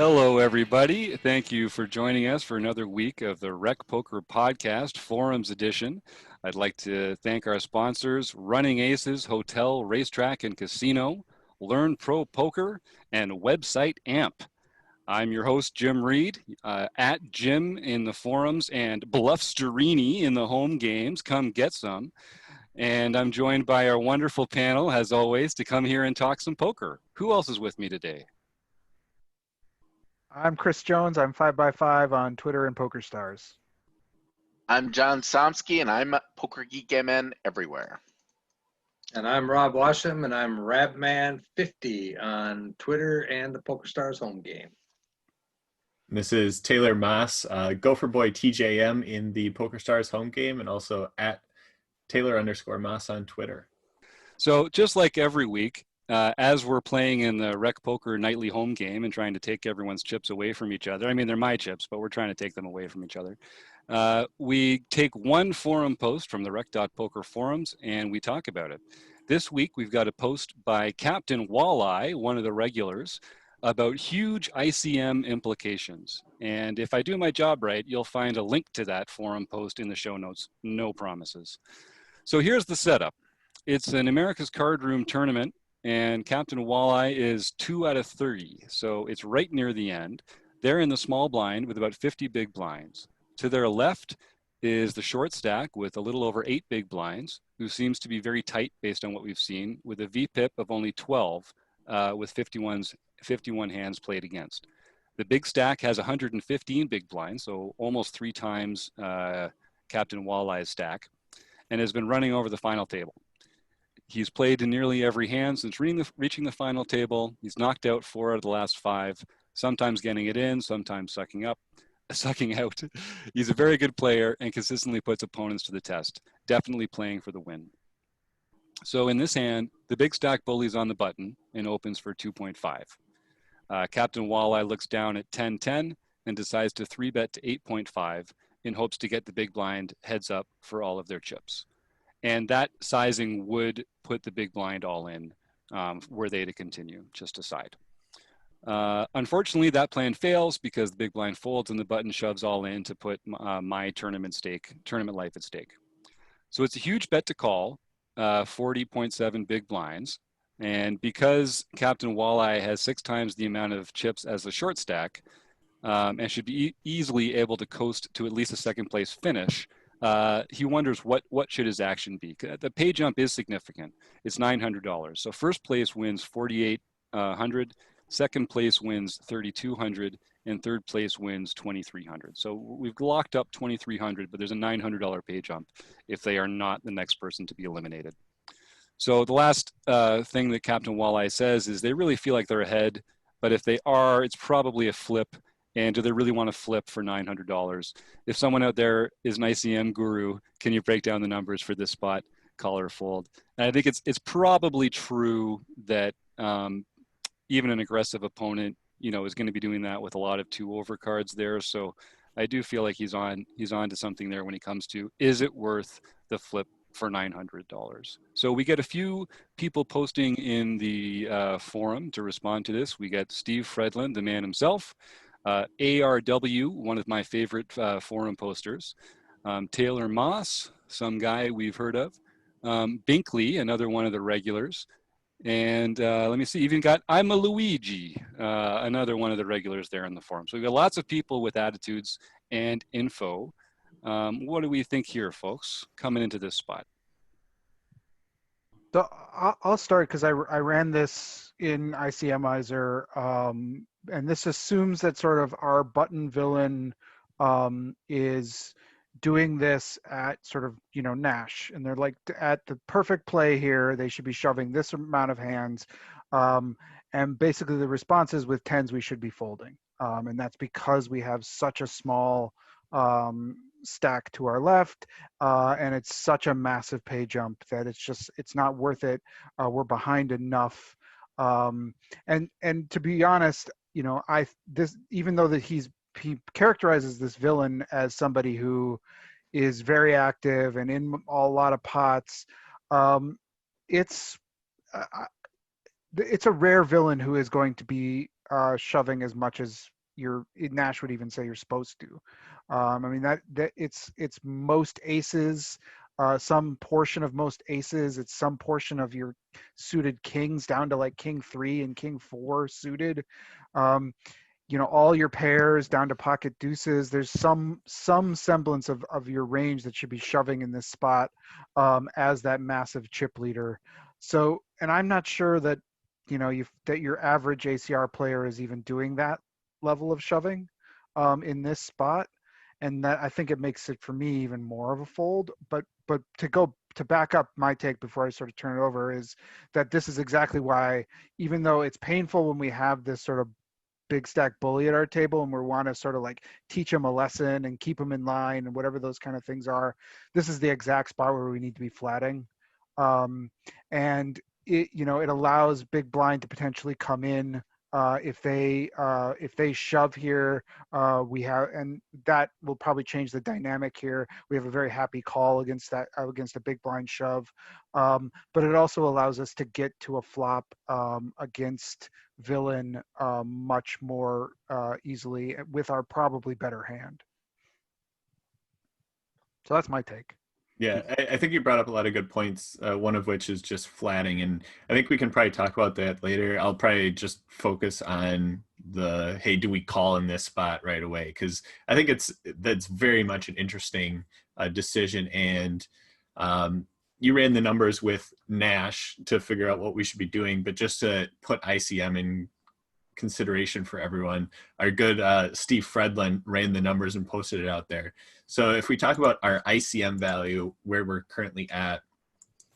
Hello, everybody. Thank you for joining us for another week of the Rec Poker Podcast Forums Edition. I'd like to thank our sponsors, Running Aces Hotel, Racetrack, and Casino, Learn Pro Poker, and Website AMP. I'm your host, Jim Reed, at Jim in the forums and Bluffsterini in the home games. Come get some. And I'm joined by our wonderful panel, as always, to come here and talk some poker. Who else is with me today? I'm Chris Jones. I'm 5x5 on Twitter and PokerStars. I'm John Somsky, and I'm Poker Geek MN everywhere. And I'm Rob Washam, and I'm Rabman50 on Twitter and the PokerStars home game. This is Taylor Maas, Gopher Boy TJM in the PokerStars home game, and also at Taylor_Maas on Twitter. So just like every week, as we're playing in the Rec Poker nightly home game and trying to take everyone's chips away from each other, I mean, they're my chips, but we're trying to take them away from each other. We take one forum post from the Rec.Poker forums and we talk about it. This week, we've got a post by Captain Walleye, one of the regulars, about huge ICM implications. And if I do my job right, you'll find a link to that forum post in the show notes. No promises. So here's the setup. It's an America's Card Room tournament, and Captain Walleye is 2 out of 30, so it's right near the end. They're in the small blind with about 50 big blinds. To their left is the short stack with a little over 8 big blinds, who seems to be very tight based on what we've seen, with a VPIP of only 12, with 51 hands played against. The big stack has 115 big blinds, so almost 3 times Captain Walleye's stack, and has been running over the final table. He's played in nearly every hand since reaching the final table. He's knocked out 4 out of the last 5, sometimes getting it in, sometimes sucking out. He's a very good player and consistently puts opponents to the test, definitely playing for the win. So in this hand, the big stack bullies on the button and opens for 2.5. Captain Walleye looks down at 10-10 and decides to 3-bet to 8.5 in hopes to get the big blind heads up for all of their chips. And that sizing would put the big blind all in were they to continue, just aside. Unfortunately, that plan fails because the big blind folds and the button shoves all in to put my tournament life at stake. So it's a huge bet to call, 40.7 big blinds. And because Captain Walleye has 6 times the amount of chips as the short stack and should be easily able to coast to at least a second place finish, he wonders what should his action be. The pay jump is significant. It's $900. So first place wins $4,800, second place wins $3,200, and third place wins $2,300. So we've locked up $2,300, but there's a $900 pay jump if they are not the next person to be eliminated. So the last thing that Captain Walleye says is they really feel like they're ahead, but if they are, it's probably a flip. And do they really want to flip for $900? If someone out there is an ICM guru, can you break down the numbers for this spot, call or fold? And I think it's probably true that even an aggressive opponent, is going to be doing that with a lot of 2 overcards there. So I do feel like he's on to something there when he comes to, is it worth the flip for $900? So we get a few people posting in the forum to respond to this. We get Steve Fredlin, the man himself, ARW, one of my favorite forum posters, Taylor Maas, some guy we've heard of, Binkley, another one of the regulars, and let me see, even got I'm a Luigi, another one of the regulars there in the forum. So we've got lots of people with attitudes and info. What do we think here, folks, coming into this spot? So I'll start because I ran this in ICMizer, and this assumes that sort of our button villain is doing this at sort of, Nash, and they're like at the perfect play here. They should be shoving this amount of hands, and basically the response is with 10s we should be folding, and that's because we have such a small stack to our left, and it's such a massive pay jump that it's not worth it. We're behind enough, and to be honest, even though that he characterizes this villain as somebody who is very active and in a lot of pots, it's a rare villain who is going to be shoving as much as Nash would even say you're supposed to. I mean that it's most aces, some portion of most aces. It's some portion of your suited kings down to like king 3 and king 4 suited. All your pairs down to pocket deuces. There's some semblance of your range that should be shoving in this spot as that massive chip leader. So, and I'm not sure that that your average ACR player is even doing that level of shoving in this spot, and that I think it makes it for me even more of a fold. But to back up my take before I sort of turn it over is that this is exactly why, even though it's painful when we have this sort of big stack bully at our table and we want to sort of like teach them a lesson and keep them in line and whatever those kind of things are, this is the exact spot where we need to be flatting. And it allows big blind to potentially come in if they shove here. And that will probably change the dynamic here. We have a very happy call against a big blind shove, but it also allows us to get to a flop against villain much more easily with our probably better hand. So that's my take. Yeah, I think you brought up a lot of good points, one of which is just flatting. And I think we can probably talk about that later. I'll probably just focus on hey, do we call in this spot right away? Because I think that's very much an interesting decision. And you ran the numbers with Nash to figure out what we should be doing. But just to put ICM in consideration for everyone, our good Steve Fredlin ran the numbers and posted it out there. So if we talk about our ICM value, where we're currently at,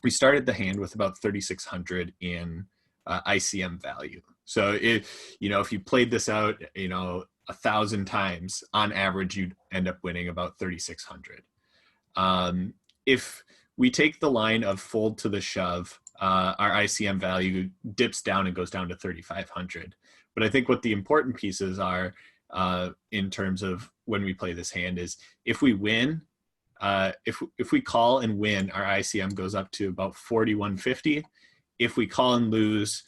we started the hand with about 3,600 in ICM value. So if you played this out 1,000 times on average, you'd end up winning about 3,600. If we take the line of fold to the shove, our ICM value dips down and goes down to 3,500. But I think what the important pieces are in terms of when we play this hand is if we win, if we call and win, our ICM goes up to about 4,150. If we call and lose,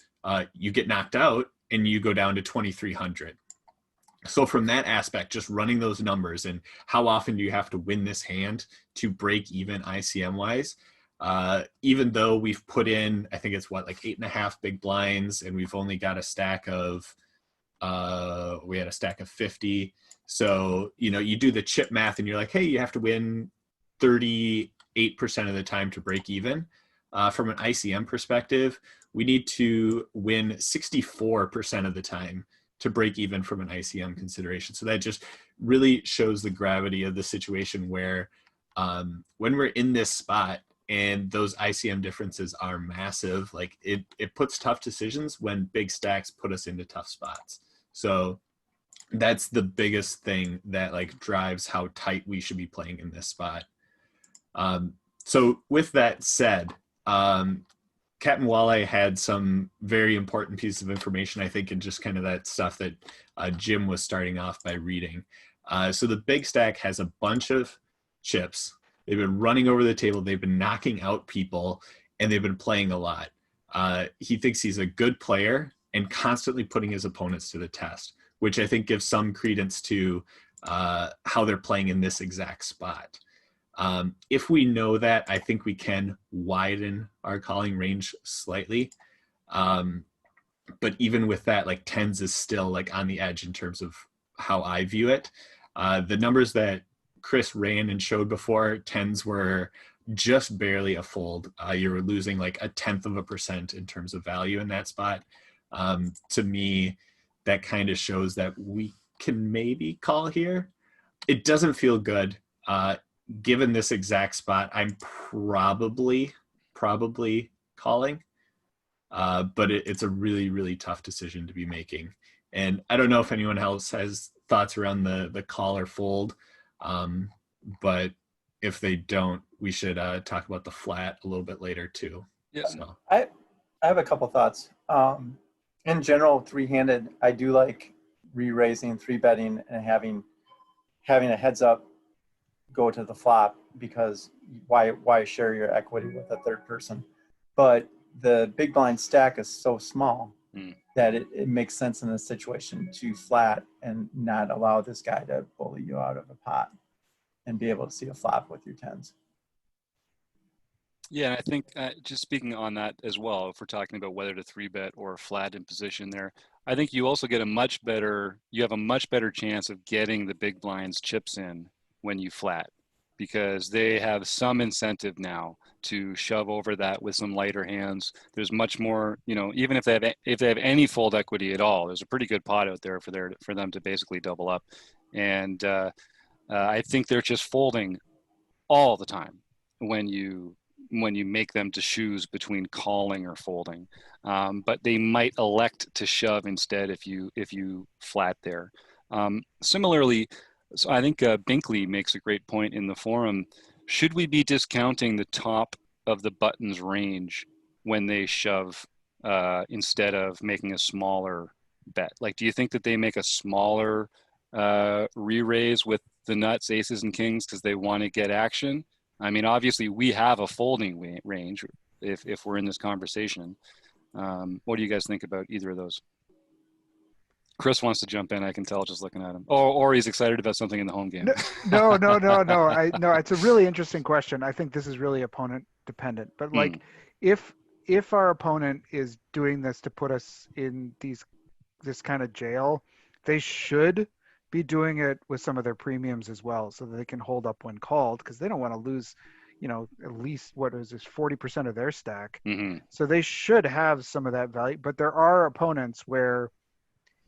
you get knocked out and you go down to 2,300. So from that aspect, just running those numbers and how often do you have to win this hand to break even ICM wise, even though we've put in, I think it's like 8.5 big blinds and we've only got a stack of, we had a stack of 50. So, you do the chip math and you're like, hey, you have to win 38% of the time to break even. From an ICM perspective, we need to win 64% of the time to break even from an ICM consideration. So that just really shows the gravity of the situation where when we're in this spot and those ICM differences are massive, like it puts tough decisions when big stacks put us into tough spots. So that's the biggest thing that like drives how tight we should be playing in this spot. So with that said, Captain Walleye had some very important piece of information, I think, in just kind of that stuff that Jim was starting off by reading. So the big stack has a bunch of chips. They've been running over the table. They've been knocking out people, and they've been playing a lot. He thinks he's a good player and constantly putting his opponents to the test, which I think gives some credence to how they're playing in this exact spot. If we know that, I think we can widen our calling range slightly. But even with that, like tens is still like on the edge in terms of how I view it. The numbers that Chris ran and showed before, tens were just barely a fold. You were losing like 0.1% in terms of value in that spot. To me, that kind of shows that we can maybe call here. It doesn't feel good. Given this exact spot, I'm probably calling, but it's a really, really tough decision to be making. And I don't know if anyone else has thoughts around the call or fold, but if they don't, we should talk about the flat a little bit later too. Yeah. So. I have a couple thoughts. In general, three-handed, I do like re-raising, three-betting, and having a heads-up go to the flop, because why share your equity with a third person? But the big blind stack is so small Mm. that it makes sense in this situation to flat and not allow this guy to bully you out of a pot and be able to see a flop with your tens. Yeah, and I think just speaking on that as well, if we're talking about whether to three bet or flat in position there, I think you also get you have a much better chance of getting the big blinds chips in when you flat, because they have some incentive now to shove over that with some lighter hands. There's much more, even if they have any fold equity at all, there's a pretty good pot out there for them to basically double up, and I think they're just folding all the time when you make them to choose between calling or folding, but they might elect to shove instead if you flat there. Similarly, so I think Binkley makes a great point in the forum. Should we be discounting the top of the button's range when they shove instead of making a smaller bet? Like, do you think that they make a smaller re-raise with the nuts, aces, and kings because they want to get action? I mean, obviously, we have a folding range if we're in this conversation. What do you guys think about either of those? Chris wants to jump in. I can tell just looking at him. Or he's excited about something in the home game. No. No, it's a really interesting question. I think this is really opponent dependent. But like, if our opponent is doing this to put us in this kind of jail, they should be doing it with some of their premiums as well, so that they can hold up when called, because they don't want to lose, at least what is this 40% of their stack. Mm-hmm. So they should have some of that value. But there are opponents where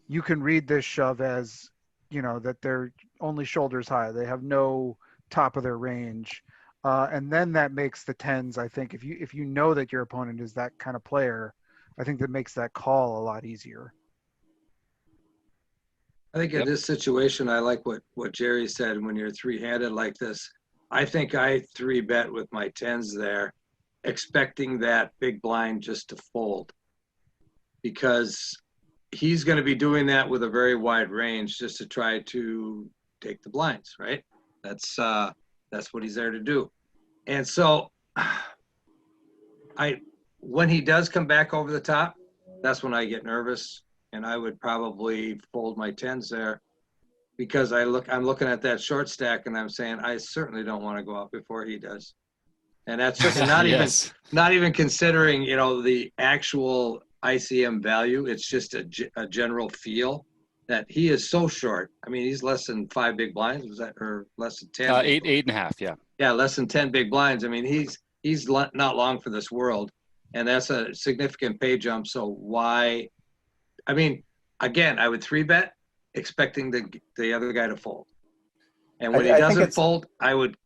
you can read this shove as, that they're only shoulders high. They have no top of their range. And then that makes the tens, I think, if you know that your opponent is that kind of player, I think that makes that call a lot easier. I think in this situation, I like what Jerry said. When you're three-handed like this, I think I three bet with my tens there, expecting that big blind just to fold, because he's going to be doing that with a very wide range just to try to take the blinds, right? That's what he's there to do. And so when he does come back over the top, that's when I get nervous, and I would probably fold my tens there, because I'm looking at that short stack and I'm saying, I certainly don't want to go out before he does. And that's certainly not Yes. not even considering, the actual ICM value. It's just a general feel that he is so short. I mean, he's less than 5 big blinds, or less than 10. 8.5, yeah. Yeah, less than 10 big blinds. I mean, he's not long for this world, and that's a significant pay jump. So why? I mean, again, I would three bet, expecting the other guy to fold, and when he doesn't fold, I would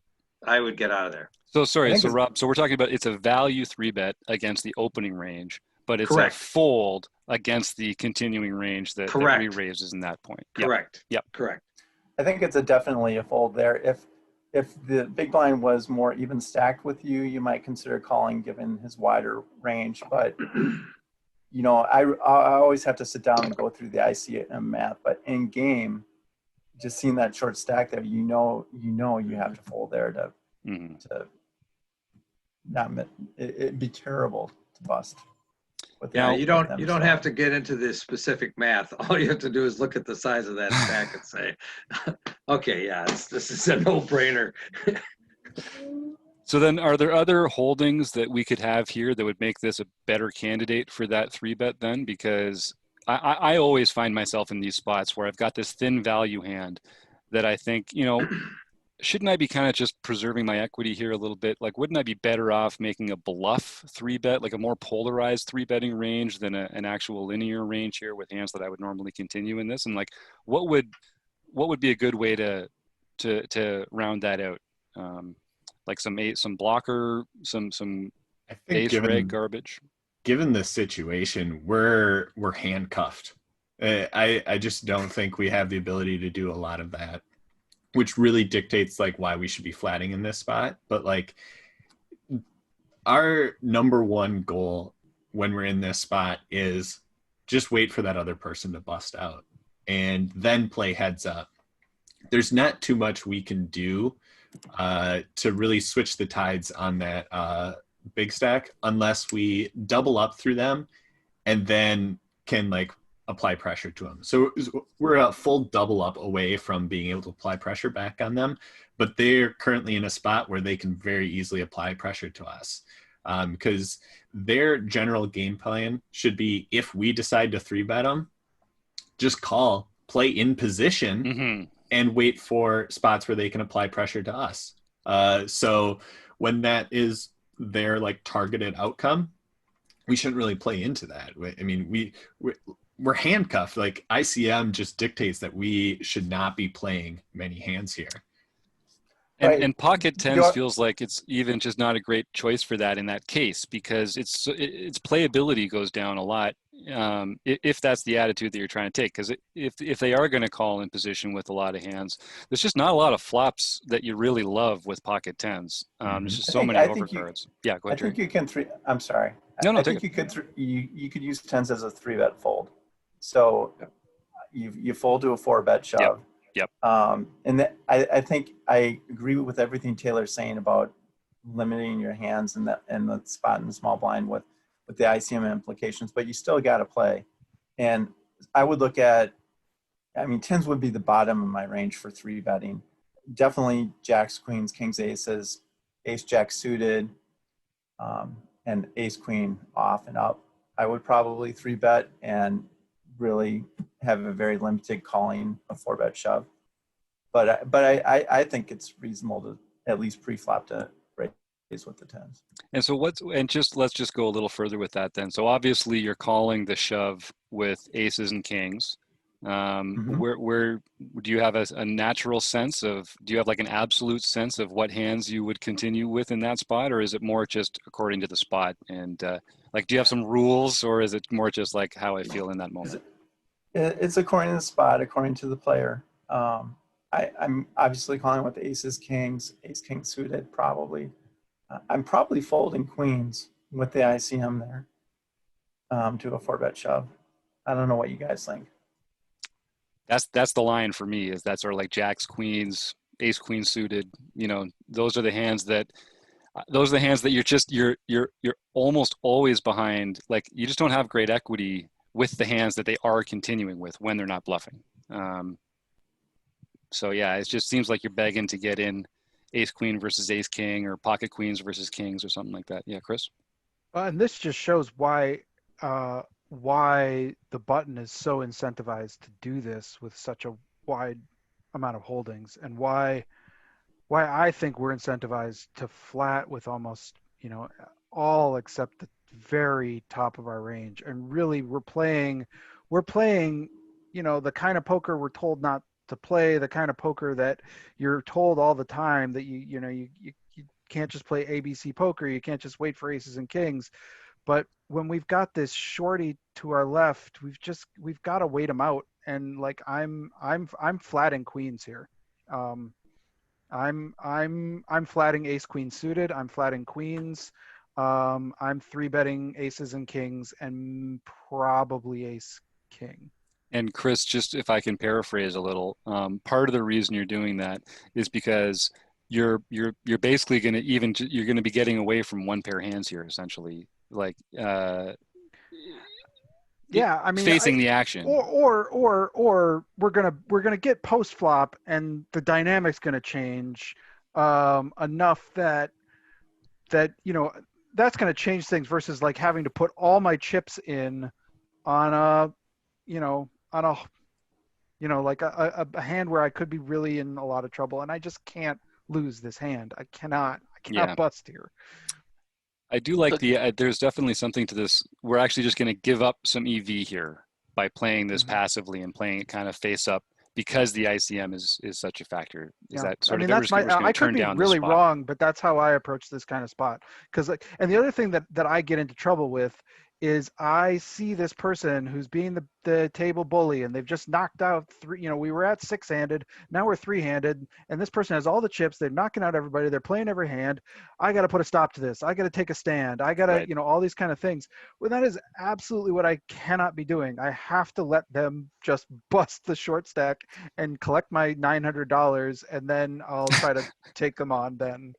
get out of there. So sorry, so Rob, so we're talking about it's a value three bet against the opening range, but it's correct. A fold against the continuing range that re-raises in that point. Correct. Yep. Correct. I think it's definitely a fold there. If the big blind was more even stacked with you, you might consider calling given his wider range. But I always have to sit down and go through the ICM math. But in game, just seeing that short stack there, you have to fold there to not it'd be terrible to bust. Yeah, you don't have to get into this specific math. All you have to do is look at the size of that stack and say, okay, yeah, this is a no-brainer. So then, are there other holdings that we could have here that would make this a better candidate for that three bet then? Because I always find myself in these spots where I've got this thin value hand that I think, shouldn't I be kind of just preserving my equity here a little bit? Like, wouldn't I be better off making a bluff three bet, like a more polarized three betting range than an actual linear range here with hands that I would normally continue in this? And like, what would be a good way to round that out? Like some blocker, some ace reg garbage. Given the situation, we're handcuffed. I just don't think we have the ability to do a lot of that, which really dictates like why we should be flatting in this spot. But like, our number one goal when we're in this spot is just wait for that other person to bust out and then play heads up. There's not too much we can do to really switch the tides on that big stack unless we double up through them and then can like apply pressure to them. So we're a full double up away from being able to apply pressure back on them, but they're currently in a spot where they can very easily apply pressure to us. Because their general game plan should be, if we decide to 3-bet them, just call, play in position, and wait for spots where they can apply pressure to us. So when that is their like targeted outcome, we shouldn't really play into that. I mean, we're handcuffed. Like ICM just dictates that we should not be playing many hands here. And pocket tens feels like it's even just not a great choice for that in that case, because its playability goes down a lot if that's the attitude that you're trying to take. Because if they are going to call in position with a lot of hands, there's just not a lot of flops that you really love with pocket tens. There's just so many overcards. Yeah, go ahead. I think you can I'm sorry. No, I think you could you could use tens as a 3-bet fold. So you fold to a 4-bet shove. Yep. And I think I agree with everything Taylor's saying about limiting your hands and the spot in the small blind with the ICM implications, but you still got to play. And I would look at, I mean, tens would be the bottom of my range for 3-betting. Definitely jacks, queens, kings, aces, ace, jack suited, and ace, queen off and up. I would probably 3-bet and really have a very limited calling a 4-bet shove. But I think it's reasonable to at least pre-flop to raise with the tens. And so let's just go a little further with that then. So obviously you're calling the shove with aces and kings. Where do you have a natural sense of, do you have like an absolute sense of what hands you would continue with in that spot, or is it more just according to the spot? And like, do you have some rules, or is it more just like how I feel in that moment? It's according to the spot, according to the player. I'm obviously calling with aces, kings, ace, king suited probably. I'm probably folding queens with the ICM there to a 4-bet shove. I don't know what you guys think. That's the line for me, is that sort of like jacks, queens, ace, queen suited. You know, those are the hands that you're almost always behind. Like, you just don't have great equity with the hands that they are continuing with when they're not bluffing. So yeah, it just seems like you're begging to get in ace queen versus ace king, or pocket queens versus kings, or something like that. Yeah, Chris? And this just shows why the button is so incentivized to do this with such a wide amount of holdings, and why I think we're incentivized to flat with almost, all except the very top of our range. And really we're playing, the kind of poker we're told not to play, the kind of poker that you're told all the time that you can't just play ABC poker, you can't just wait for aces and kings. But when we've got this shorty to our left, we've got to wait him out. And like, I'm flatting queens here. I'm flatting ace queen suited. I'm flatting queens. I'm 3-betting aces and kings, and probably ace king. And Chris, just if I can paraphrase a little, part of the reason you're doing that is because you're basically going to you're going to be getting away from one pair hands here, essentially. Like, yeah, I mean, facing the action, or we're gonna get post flop, and the dynamic's gonna change enough that that's gonna change things, versus like having to put all my chips in on a hand where I could be really in a lot of trouble, and I just can't lose this hand. I cannot bust here. I do like there's definitely something to this. We're actually just going to give up some EV here by playing this passively and playing it kind of face up, because the ICM is such a factor. That sort of, that's I could be really wrong, but that's how I approach this kind of spot. And the other thing that I get into trouble with is I see this person who's being the table bully, and they've just knocked out three. We were at 6-handed, now we're 3-handed, and this person has all the chips. They're knocking out everybody. They're playing every hand. I got to put a stop to this. I got to take a stand. I got to, all these kind of things. Well, that is absolutely what I cannot be doing. I have to let them just bust the short stack and collect my $900, and then I'll try to take them on then.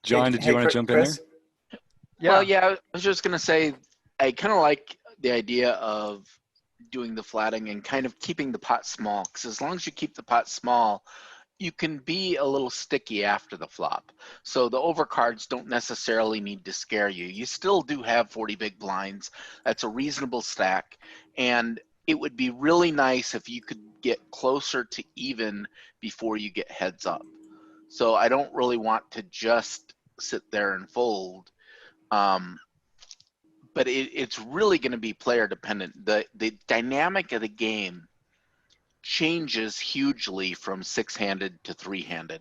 John, did you want to jump in there? Yeah. Well, yeah, I was just going to say, I kind of like the idea of doing the flatting and kind of keeping the pot small, because as long as you keep the pot small, you can be a little sticky after the flop. So the overcards don't necessarily need to scare you. You still do have 40 big blinds. That's a reasonable stack. And it would be really nice if you could get closer to even before you get heads up. So I don't really want to just sit there and fold. But it's really going to be player dependent. The dynamic of the game changes hugely from 6-handed to 3-handed,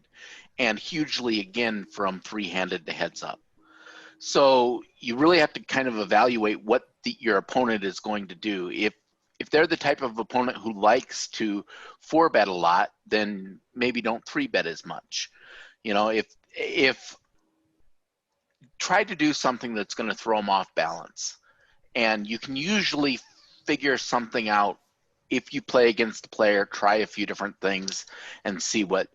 and hugely again from 3-handed to heads up. So you really have to kind of evaluate what your opponent is going to do. If they're the type of opponent who likes to 4-bet a lot, then maybe don't 3-bet as much. You know, if try to do something that's going to throw them off balance, and you can usually figure something out if you play against the player, try a few different things and see what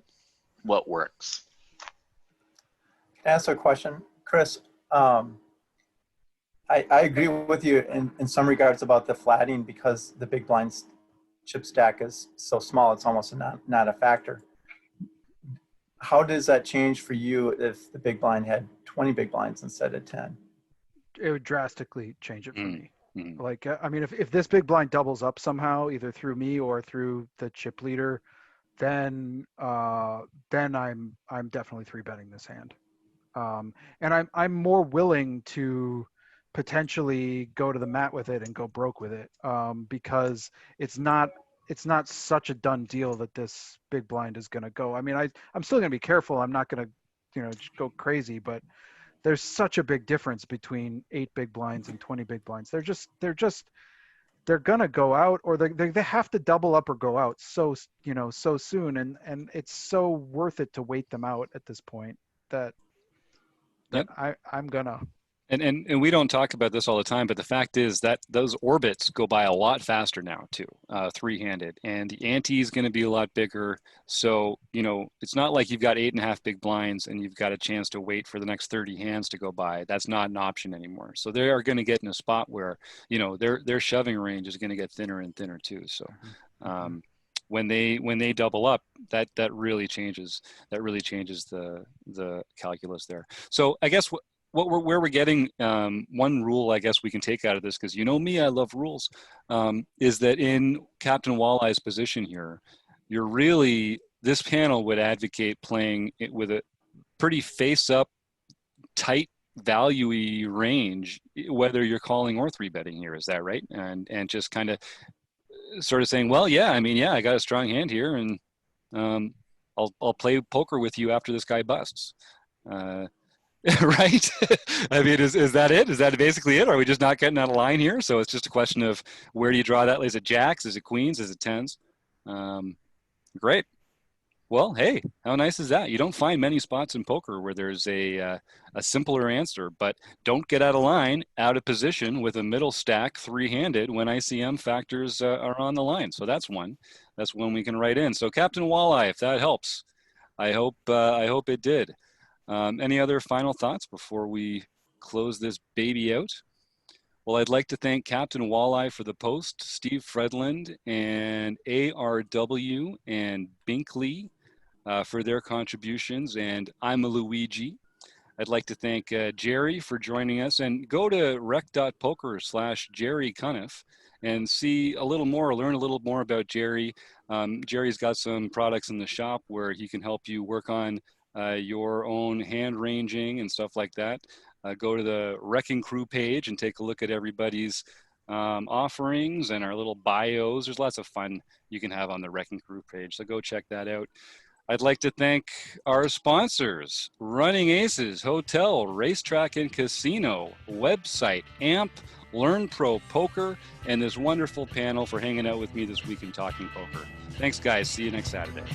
works. Can I ask a question? Chris, I agree with you in some regards about the flatting, because the big blind's chip stack is so small, it's almost not a factor. How does that change for you if the big blind had 20 big blinds instead of 10? It would drastically change it for me. Mm-hmm. Like, I mean, if this big blind doubles up somehow, either through me or through the chip leader, then I'm definitely 3-betting this hand. And I'm more willing to potentially go to the mat with it and go broke with it, because it's not such a done deal that this big blind is going to go. I mean, I'm still going to be careful. I'm not going to, just go crazy, but there's such a big difference between 8 big blinds and 20 big blinds. They're going to go out, or they have to double up or go out so soon. And it's so worth it to wait them out at this point that Yep. I'm gonna. And we don't talk about this all the time, but the fact is that those orbits go by a lot faster now too, 3-handed, and the ante is going to be a lot bigger. So, it's not like you've got 8.5 big blinds and you've got a chance to wait for the next 30 hands to go by. That's not an option anymore. So they are going to get in a spot where, their shoving range is going to get thinner and thinner too. So, when they double up, that really changes the calculus there. So I guess where we're getting, one rule I guess we can take out of this, because me, I love rules, is that in Captain Walleye's position here, this panel would advocate playing it with a pretty face-up, tight value-y range, whether you're calling or 3-betting here. Is that right? And just kind of sort of saying, well, yeah, I got a strong hand here, and I'll play poker with you after this guy busts. Right? I mean, is that it? Is that basically it? Are we just not getting out of line here? So it's just a question of where do you draw that? Is it jacks? Is it queens? Is it tens? Great. Well, hey, how nice is that? You don't find many spots in poker where there's a simpler answer, but don't get out of line, out of position with a middle stack 3-handed when ICM factors are on the line. So that's one we can write in. So Captain Walleye, if that helps, I hope it did. Any other final thoughts before we close this baby out? Well, I'd like to thank Captain Walleye for the post, Steve Fredland and ARW and Binkley for their contributions, and I'm a Luigi. I'd like to thank Jerry for joining us, and go to rec.poker/Jerry Cuniff and see a little more, learn a little more about Jerry. Jerry's got some products in the shop where he can help you work on your own hand ranging and stuff like that. Go to the Wrecking Crew page and take a look at everybody's offerings and our little bios. There's lots of fun you can have on the Wrecking Crew page, so go check that out. I'd like to thank our sponsors: Running Aces Hotel, Racetrack and Casino, website, AMP, Learn Pro Poker, and this wonderful panel for hanging out with me this week and talking poker. Thanks, guys. See you next Saturday.